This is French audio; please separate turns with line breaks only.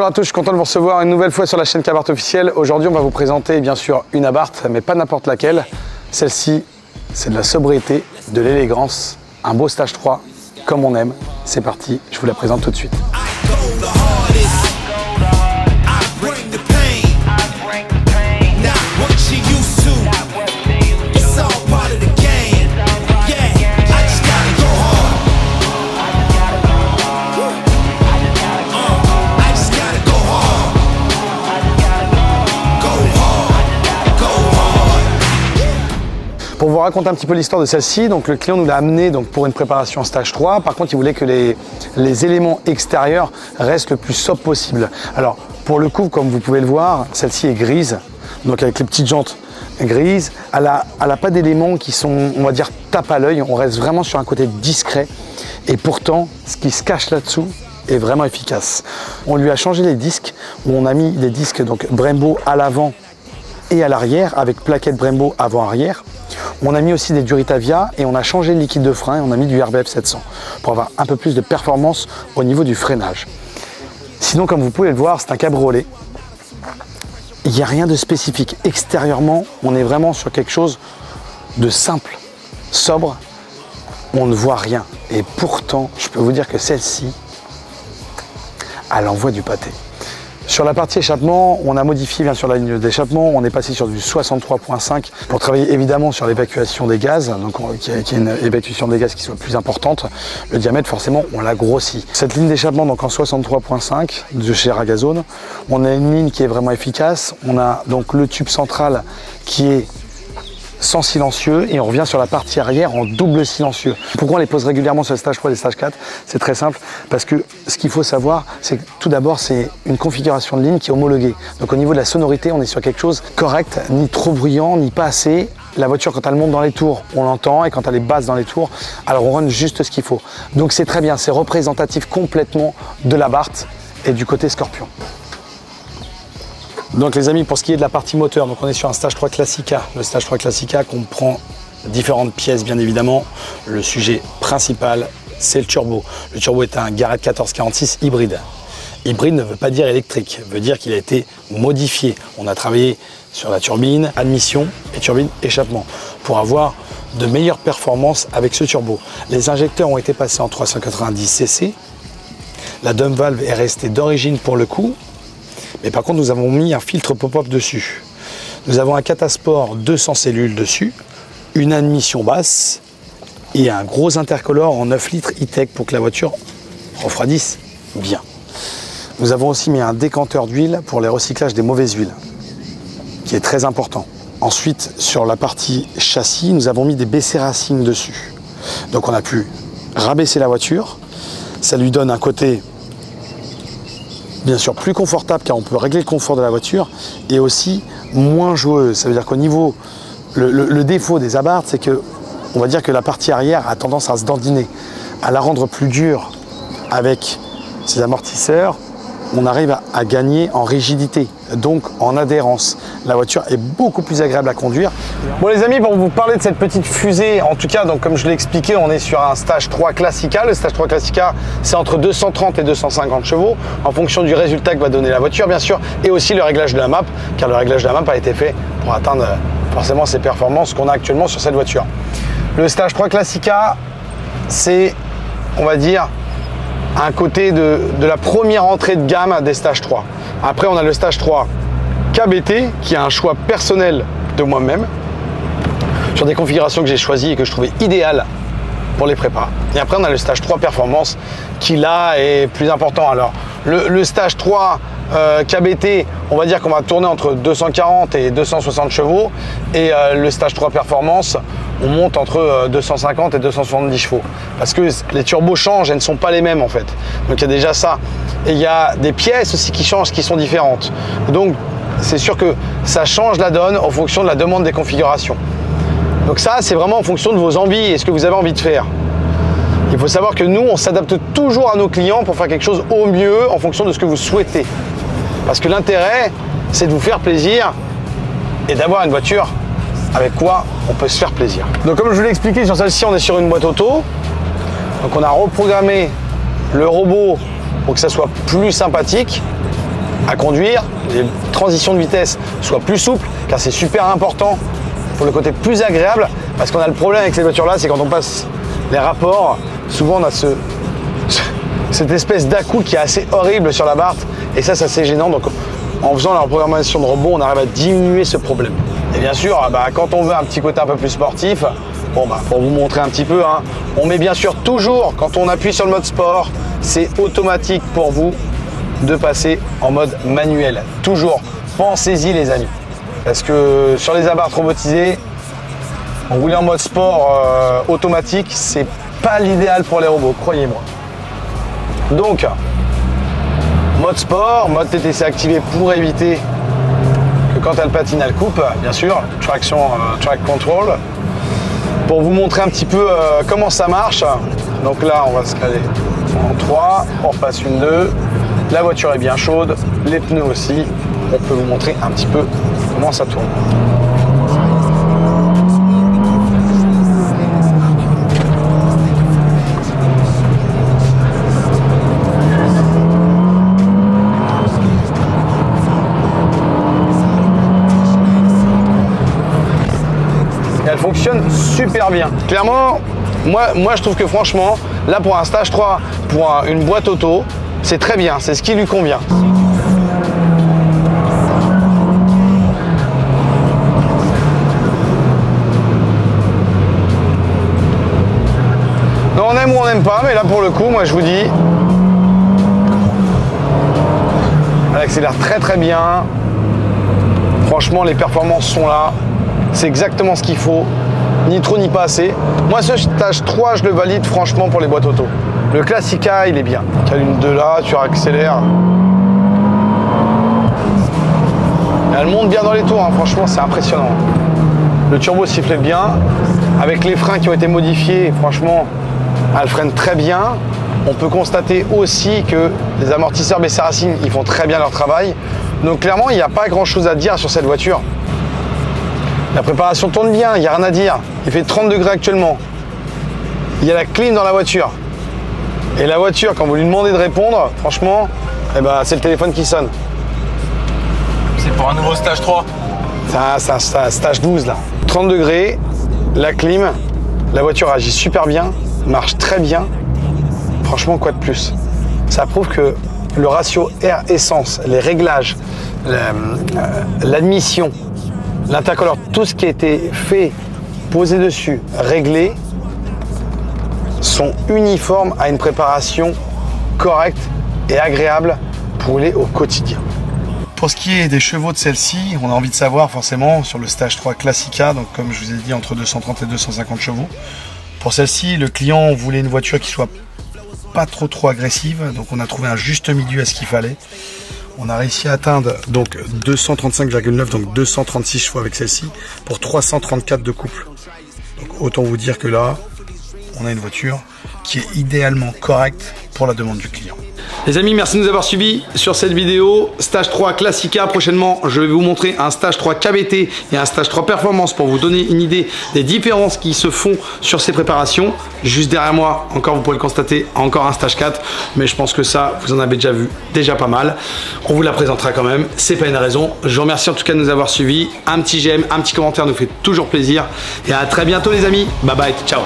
Bonjour à tous, je suis content de vous recevoir une nouvelle fois sur la chaîne Kabarth officielle. Aujourd'hui, on va vous présenter bien sûr une Abarth, mais pas n'importe laquelle. Celle-ci, c'est de la sobriété, de l'élégance, un beau stage 3, comme on aime. C'est parti, je vous la présente tout de suite. Pour vous raconter un petit peu l'histoire de celle-ci, donc le client nous l'a amené pour une préparation en stage 3. Par contre, il voulait que les éléments extérieurs restent le plus sobre possible. Alors, pour le coup, comme vous pouvez le voir, celle-ci est grise, donc avec les petites jantes grises. Elle n'a pas d'éléments qui sont, on va dire, tape à l'œil. On reste vraiment sur un côté discret. Et pourtant, ce qui se cache là-dessous est vraiment efficace. On lui a changé les disques, où on a mis des disques donc Brembo à l'avant et à l'arrière, avec plaquettes Brembo avant-arrière. On a mis aussi des Duritavia et on a changé le liquide de frein et on a mis du RBF 700 pour avoir un peu plus de performance au niveau du freinage. Sinon, comme vous pouvez le voir, c'est un cabriolet. Il n'y a rien de spécifique. Extérieurement, on est vraiment sur quelque chose de simple, sobre. On ne voit rien. Et pourtant, je peux vous dire que celle-ci, elle envoie du pâté. Sur la partie échappement, on a modifié bien sûr la ligne d'échappement, on est passé sur du 63.5 pour travailler évidemment sur l'évacuation des gaz, donc qu'il y ait une évacuation des gaz qui soit plus importante. Le diamètre forcément on l'a grossi. Cette ligne d'échappement donc en 63.5 de chez Ragazone, on a une ligne qui est vraiment efficace, on a donc le tube central qui est sans silencieux et on revient sur la partie arrière en double silencieux. Pourquoi on les pose régulièrement sur les stages 3 et les stages 4? C'est très simple parce que ce qu'il faut savoir, c'est que tout d'abord c'est une configuration de ligne qui est homologuée. Donc au niveau de la sonorité, on est sur quelque chose correct, ni trop bruyant, ni pas assez. La voiture quand elle monte dans les tours, on l'entend et quand elle est basse dans les tours, alors on run juste ce qu'il faut. Donc c'est très bien, c'est représentatif complètement de l'Abarth et du côté Scorpion. Donc les amis, pour ce qui est de la partie moteur, donc on est sur un stage 3 Classica. Le stage 3 Classica comprend différentes pièces bien évidemment. Le sujet principal, c'est le turbo. Le turbo est un Garrett 1446 hybride. Hybride ne veut pas dire électrique, veut dire qu'il a été modifié. On a travaillé sur la turbine admission et turbine échappement pour avoir de meilleures performances avec ce turbo. Les injecteurs ont été passés en 390 cc. La dump valve est restée d'origine pour le coup. Mais par contre, nous avons mis un filtre pop-up dessus. Nous avons un Catasport 200 cellules dessus, une admission basse et un gros intercolore en 9 litres e-tech pour que la voiture refroidisse bien. Nous avons aussi mis un décanteur d'huile pour les recyclages des mauvaises huiles, qui est très important. Ensuite, sur la partie châssis, nous avons mis des BC Racing dessus. Donc on a pu rabaisser la voiture. Ça lui donne un côté bien sûr plus confortable car on peut régler le confort de la voiture et aussi moins joueuse. Ça veut dire qu'au niveau, le défaut des Abarth, c'est que on va dire que la partie arrière a tendance à se dandiner, à la rendre plus dure avec ses amortisseurs. On arrive à gagner en rigidité, donc en adhérence. La voiture est beaucoup plus agréable à conduire. Bon les amis, pour vous parler de cette petite fusée, en tout cas, donc comme je l'ai expliqué, on est sur un stage 3 Classica. Le stage 3 Classica, c'est entre 230 et 250 chevaux, en fonction du résultat que va donner la voiture, bien sûr, et aussi le réglage de la map, car le réglage de la map a été fait pour atteindre forcément ces performances qu'on a actuellement sur cette voiture. Le stage 3 Classica, c'est, on va dire, un côté de la première entrée de gamme des stages 3. Après, on a le stage 3 KBT, qui est un choix personnel de moi-même, sur des configurations que j'ai choisies et que je trouvais idéales pour les prépas. Et après, on a le stage 3 performance, qui là est plus important. Alors, le stage 3 KBT, on va dire qu'on va tourner entre 240 et 260 chevaux. Et le stage 3 performance, on monte entre 250 et 270 chevaux. Parce que les turbos changent, elles ne sont pas les mêmes en fait. Donc il y a déjà ça. Et il y a des pièces aussi qui changent, qui sont différentes. Donc c'est sûr que ça change la donne en fonction de la demande des configurations. Donc ça, c'est vraiment en fonction de vos envies et ce que vous avez envie de faire. Il faut savoir que nous, on s'adapte toujours à nos clients pour faire quelque chose au mieux en fonction de ce que vous souhaitez. Parce que l'intérêt, c'est de vous faire plaisir et d'avoir une voiture avec quoi on peut se faire plaisir. Donc comme je vous l'ai expliqué, sur celle-ci, on est sur une boîte auto. Donc on a reprogrammé le robot pour que ça soit plus sympathique. à conduire, les transitions de vitesse soient plus souples, car c'est super important pour le côté plus agréable, parce qu'on a le problème avec ces voitures-là, c'est quand on passe les rapports, souvent on a cette espèce d'à-coup qui est assez horrible sur la Barth, et ça c'est assez gênant. Donc en faisant la reprogrammation de robot, on arrive à diminuer ce problème. Et bien sûr, quand on veut un petit côté un peu plus sportif, bon, pour vous montrer un petit peu, hein, on met bien sûr toujours, quand on appuie sur le mode sport, c'est automatique pour vous de passer en mode manuel. Toujours, pensez-y les amis. Parce que sur les Abarth robotisés, rouler en mode sport automatique, c'est pas l'idéal pour les robots, croyez-moi. Donc, mode sport, mode TTC activé pour éviter que quand elle patine, elle coupe, bien sûr, track control. Pour vous montrer un petit peu comment ça marche, donc là, on va se caler en 3, on repasse une 2, la voiture est bien chaude, les pneus aussi, on peut vous montrer un petit peu comment ça tourne. Elle fonctionne super bien. Clairement, moi je trouve que franchement, là pour un stage 3, pour une boîte auto, c'est très bien, c'est ce qui lui convient. Non, on aime ou on n'aime pas, mais là pour le coup, moi je vous dis, elle accélère très très bien. Franchement, les performances sont là. C'est exactement ce qu'il faut, ni trop ni pas assez. Moi, ce stage 3, je le valide franchement pour les boîtes auto. Le Classica, il est bien. Tu as une 2 là, tu accélères. Elle monte bien dans les tours, hein. Franchement, c'est impressionnant. Le turbo siffle bien. Avec les freins qui ont été modifiés, franchement, elle freine très bien. On peut constater aussi que les amortisseurs BC Racing, ils font très bien leur travail. Donc clairement, il n'y a pas grand-chose à dire sur cette voiture. La préparation tourne bien, il n'y a rien à dire. Il fait 30 degrés actuellement. Il y a la clim dans la voiture. Et la voiture, quand vous lui demandez de répondre, franchement, eh ben, c'est le téléphone qui sonne.
C'est pour un nouveau stage 3.
C'est un stage 12 là. 30 degrés, la clim, la voiture agit super bien, marche très bien. Franchement, quoi de plus? Ça prouve que le ratio air-essence, les réglages, l'admission, l'intercolore, tout ce qui a été fait, posé dessus, réglé, sont uniformes à une préparation correcte et agréable pour rouler au quotidien. Pour ce qui est des chevaux de celle-ci, on a envie de savoir forcément sur le stage 3 Classica, donc comme je vous ai dit entre 230 et 250 chevaux. Pour celle-ci, le client voulait une voiture qui soit pas trop agressive, donc on a trouvé un juste milieu à ce qu'il fallait. On a réussi à atteindre donc 235,9, donc 236 chevaux avec celle-ci, pour 334 de couple. Donc autant vous dire que là, on a une voiture qui est idéalement correcte pour la demande du client. Les amis, merci de nous avoir suivis sur cette vidéo. Stage 3 Classica. Prochainement, je vais vous montrer un stage 3 KBT et un stage 3 Performance pour vous donner une idée des différences qui se font sur ces préparations. Juste derrière moi, encore vous pouvez le constater, encore un stage 4. Mais je pense que ça, vous en avez déjà vu déjà pas mal. On vous la présentera quand même. C'est pas une raison. Je vous remercie en tout cas de nous avoir suivis. Un petit j'aime, un petit commentaire nous fait toujours plaisir. Et à très bientôt les amis. Bye bye. Ciao.